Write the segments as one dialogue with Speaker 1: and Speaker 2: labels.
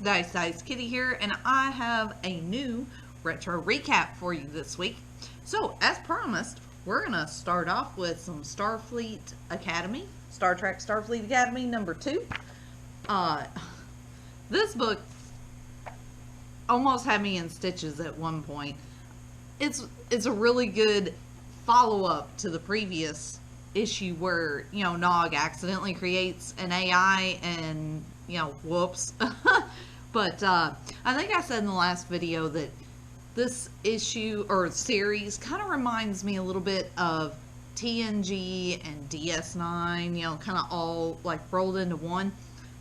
Speaker 1: Dice Kitty here, and I have a new retro recap for you this week. So, as promised, we're going to start off with some Starfleet Academy, Star Trek Starfleet Academy number 2. This book almost had me in stitches at one point. It's a really good follow-up to the previous issue where, Nog accidentally creates an AI and, whoops. But I think I said in the last video that this issue or series kind of reminds me a little bit of TNG and DS9, kind of all like rolled into one.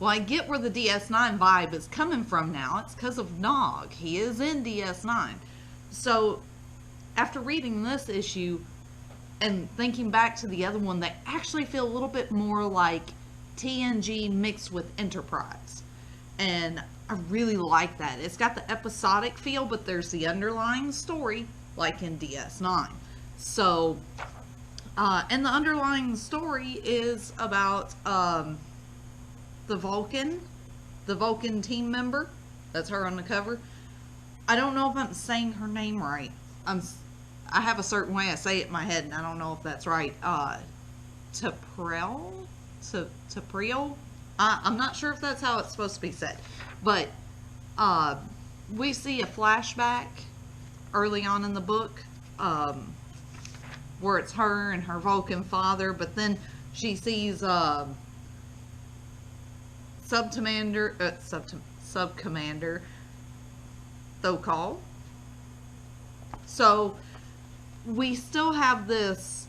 Speaker 1: Well, I get where the DS9 vibe is coming from now. It's because of Nog. He is in DS9. So after reading this issue and thinking back to the other one, they actually feel a little bit more like TNG mixed with Enterprise. And I really like that. It's got the episodic feel, but there's the underlying story like in DS9. So, and the underlying story is about the Vulcan team member. That's her on the cover. I don't know if I'm saying her name right. I have a certain way I say it in my head, and I don't know if that's right. T'Pring? I'm not sure if that's how it's supposed to be said. But we see a flashback early on in the book where it's her and her Vulcan father, but then she sees Subcommander Thokal. So we still have this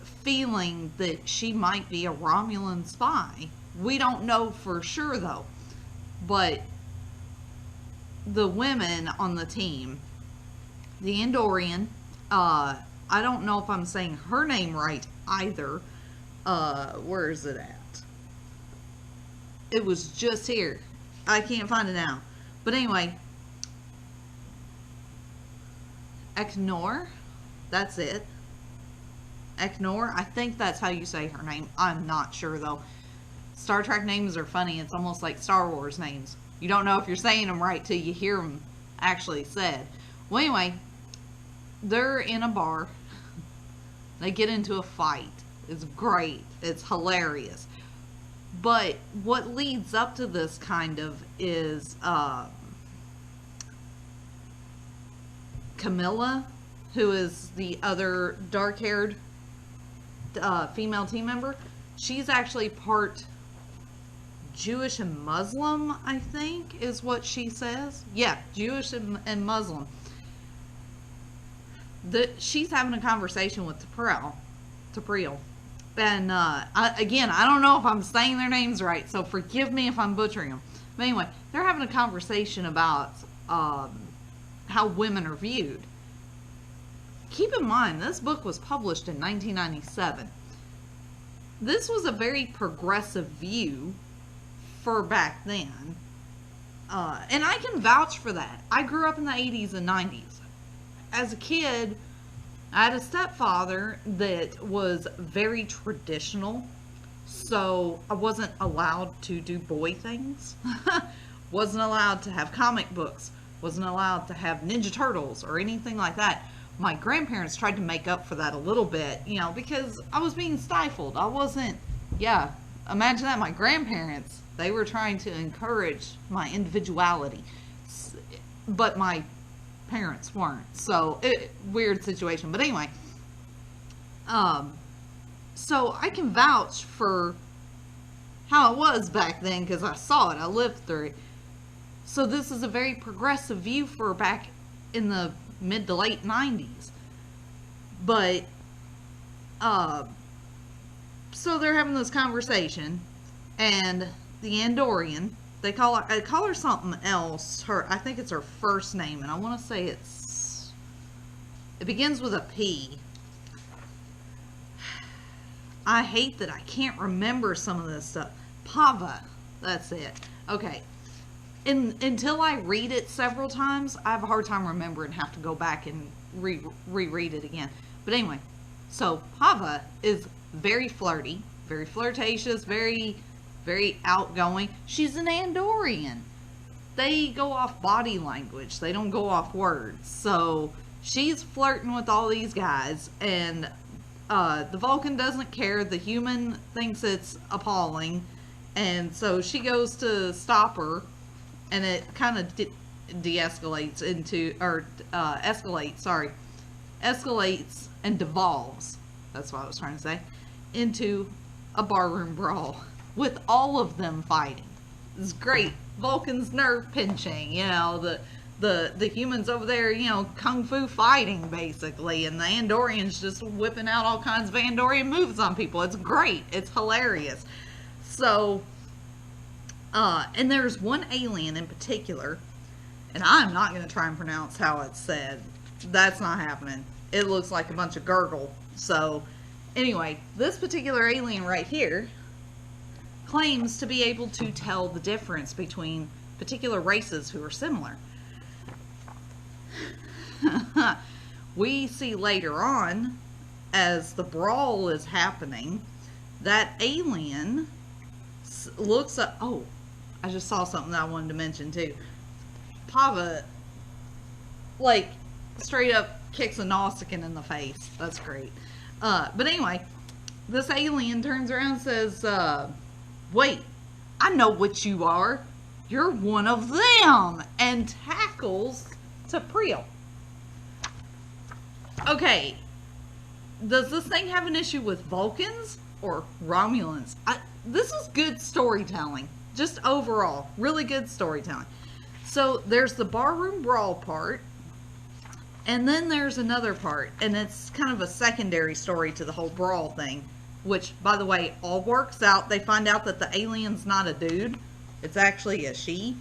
Speaker 1: feeling that she might be a Romulan spy. We don't know for sure though. But the women on the team, the Andorian, I don't know if I'm saying her name right either. Where is it at? It was just here. I can't find it now. But anyway, Eknor, that's it. Eknor, I think that's how you say her name. I'm not sure though. Star Trek names are funny. It's almost like Star Wars names. You don't know if you're saying them right till you hear them actually said. Well, anyway, they're in a bar. They get into a fight. It's great. It's hilarious. But what leads up to this kind of is Camilla, who is the other dark-haired female team member. She's actually part Jewish and Muslim, I think, is what she says. Yeah, Jewish and Muslim. She's having a conversation with T'Pring. And, I don't know if I'm saying their names right, so forgive me if I'm butchering them. But anyway, they're having a conversation about how women are viewed. Keep in mind, this book was published in 1997. This was a very progressive view for back then. And I can vouch for that. I grew up in the 80s and 90s. As a kid, I had a stepfather that was very traditional. So I wasn't allowed to do boy things. Wasn't allowed to have comic books. Wasn't allowed to have Ninja Turtles or anything like that. My grandparents tried to make up for that a little bit, because I was being stifled. I wasn't, imagine that, my grandparents, they were trying to encourage my individuality, but my parents weren't, so, weird situation, but anyway, so I can vouch for how it was back then, because I saw it, I lived through it. So this is a very progressive view for back in the mid to late 90s. But so they're having this conversation, and the Andorian, I call her something else. I think it's her first name, and I want to say it begins with a P. I hate that I can't remember some of this stuff. Pava, that's it. Okay. Until I read it several times, I have a hard time remembering and have to go back and reread it again. But anyway, so Pava is very flirty, very flirtatious, very, very outgoing. She's an Andorian. they go off body language. They don't go off words. So she's flirting with all these guys, and the Vulcan doesn't care. The human thinks it's appalling, and so she goes to stop her, and it kind of de-escalates into, or escalates and devolves, that's what I was trying to say, into a barroom brawl with all of them fighting. It's great. Vulcan's nerve pinching, you know, the humans over there, you know, kung fu fighting basically, and the Andorians just whipping out all kinds of Andorian moves on people. It's great. It's hilarious. So, and there's one alien in particular, and I'm not going to try and pronounce how it's said. That's not happening. It looks like a bunch of gurgle. So, anyway, this particular alien right here claims to be able to tell the difference between particular races who are similar. We see later on, as the brawl is happening, that alien looks up. Oh, I just saw something that I wanted to mention too. Pava, like, straight up kicks a Nausicaan in the face. That's great. But anyway, this alien turns around and says, wait, I know what you are. You're one of them. And tackles T'Pring. Okay, does this thing have an issue with Vulcans or Romulans? This is good storytelling. Just overall, really good storytelling. So there's the barroom brawl part, and then there's another part, and it's kind of a secondary story to the whole brawl thing, which, by the way, all works out. They find out that the alien's not a dude. It's actually a she.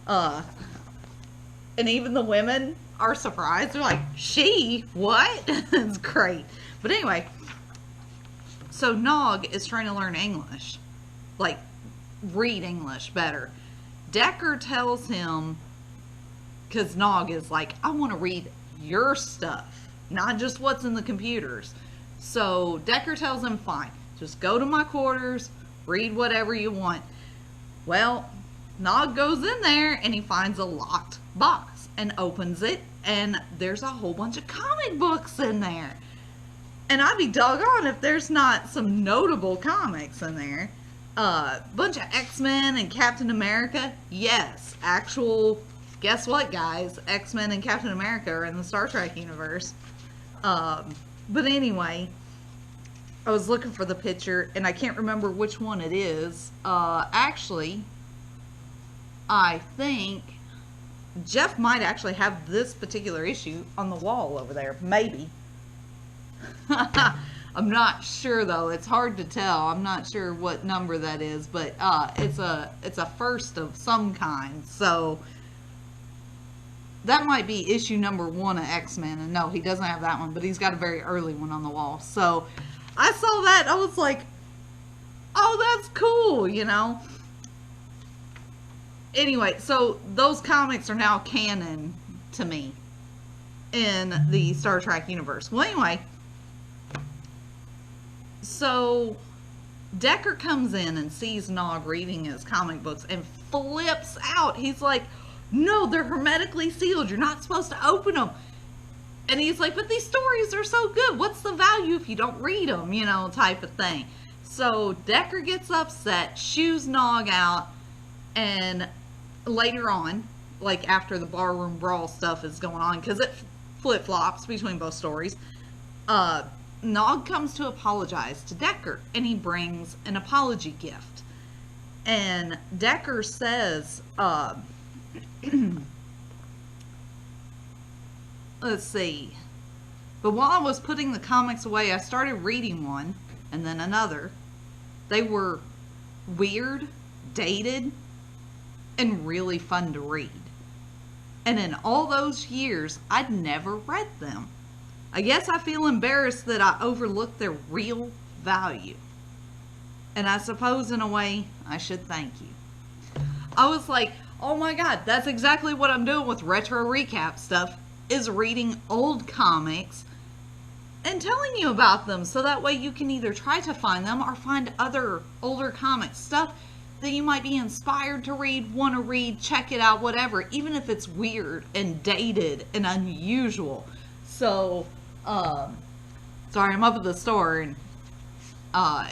Speaker 1: And even the women are surprised. They're like, she? What? It's great. But anyway, so Nog is trying to learn English. Like, read English better. Decker tells him, because Nog is like, I want to read your stuff, not just what's in the computers. So Decker tells him, fine, just go to my quarters, read whatever you want. Well, Nog goes in there and he finds a locked box and opens it, and there's a whole bunch of comic books in there. And I'd be doggone if there's not some notable comics in there. Bunch of X-Men and Captain America. Yes, actual, guess what, guys? X-Men and Captain America are in the Star Trek universe. But anyway, I was looking for the picture, and I can't remember which one it is. Actually, I think Jeff might actually have this particular issue on the wall over there. Maybe. I'm not sure though. It's hard to tell. I'm not sure what number that is, but it's a first of some kind. So that might be issue number 1 of X-Men. And no, he doesn't have that one, but he's got a very early one on the wall. So I saw that. I was like, oh, that's cool, you know. Anyway, so those comics are now canon to me in the Star Trek universe. Well, anyway, so Decker comes in and sees Nog reading his comic books and flips out. He's like, no, they're hermetically sealed. You're not supposed to open them. And he's like, but these stories are so good. What's the value if you don't read them, you know, type of thing. So Decker gets upset, shoos Nog out, and later on, like after the barroom brawl stuff is going on, because it flip-flops between both stories, Nog comes to apologize to Decker, and he brings an apology gift. And Decker says, let's see, but while I was putting the comics away, I started reading one, and then another. They were weird, dated, and really fun to read. And in all those years, I'd never read them. I guess I feel embarrassed that I overlooked their real value. And I suppose in a way, I should thank you. I was like, oh my god, that's exactly what I'm doing with retro recap stuff, is reading old comics and telling you about them, so that way you can either try to find them or find other older comic stuff that you might be inspired to read, want to read, check it out, whatever, even if it's weird and dated and unusual. So, sorry, I'm up at the store and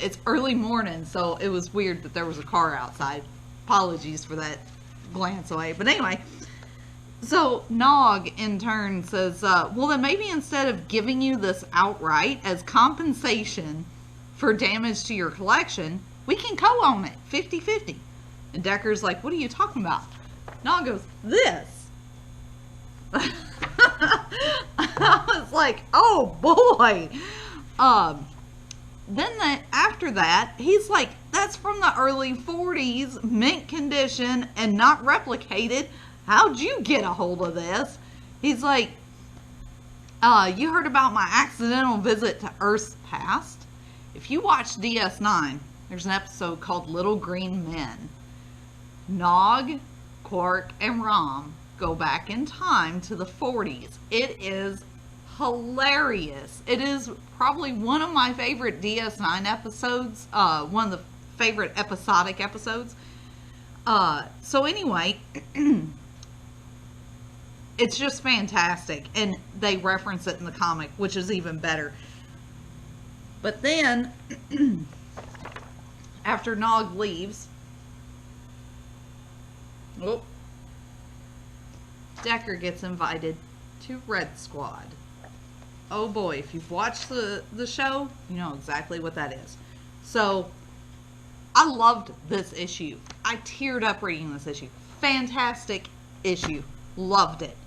Speaker 1: it's early morning, so it was weird that there was a car outside. Apologies for that glance away. But anyway, so Nog in turn says, well, then maybe instead of giving you this outright as compensation for damage to your collection, we can co-own it 50-50. And Decker's like, what are you talking about? Nog goes, this. I was like, oh boy. Then after that, he's like, that's from the early 40s, mint condition and not replicated. How'd you get a hold of this? He's like, you heard about my accidental visit to Earth's past? If you watch DS9, there's an episode called Little Green Men. Nog, Quark, and Rom go back in time to the 40s. It is hilarious. It is probably one of my favorite DS9 episodes, one of the favorite episodic episodes. So anyway, it's just fantastic, and they reference it in the comic, which is even better. But then, after Nog leaves, Decker gets invited to Red Squad. Oh boy, if you've watched the show, you know exactly what that is. So, I loved this issue. I teared up reading this issue. Fantastic issue. Loved it.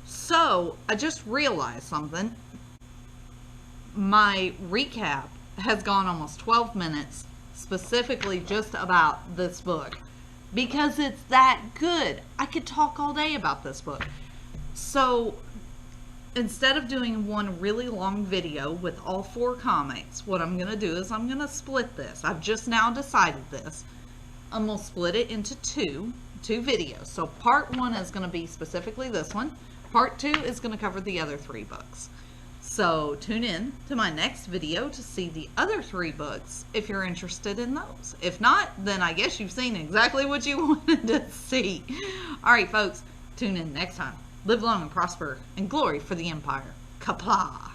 Speaker 1: So, I just realized something. My recap has gone almost 12 minutes, specifically just about this book. Because it's that good. I could talk all day about this book. So, instead of doing one really long video with all 4 comics, what I'm going to do is I'm going to split this. I've just now decided this. I'm going to split it into two videos. So part 1 is going to be specifically this one. Part 2 is going to cover the other 3 books. So tune in to my next video to see the other 3 books if you're interested in those. If not, then I guess you've seen exactly what you wanted to see. Alright folks, tune in next time. Live long and prosper, and glory for the Empire. Kapla!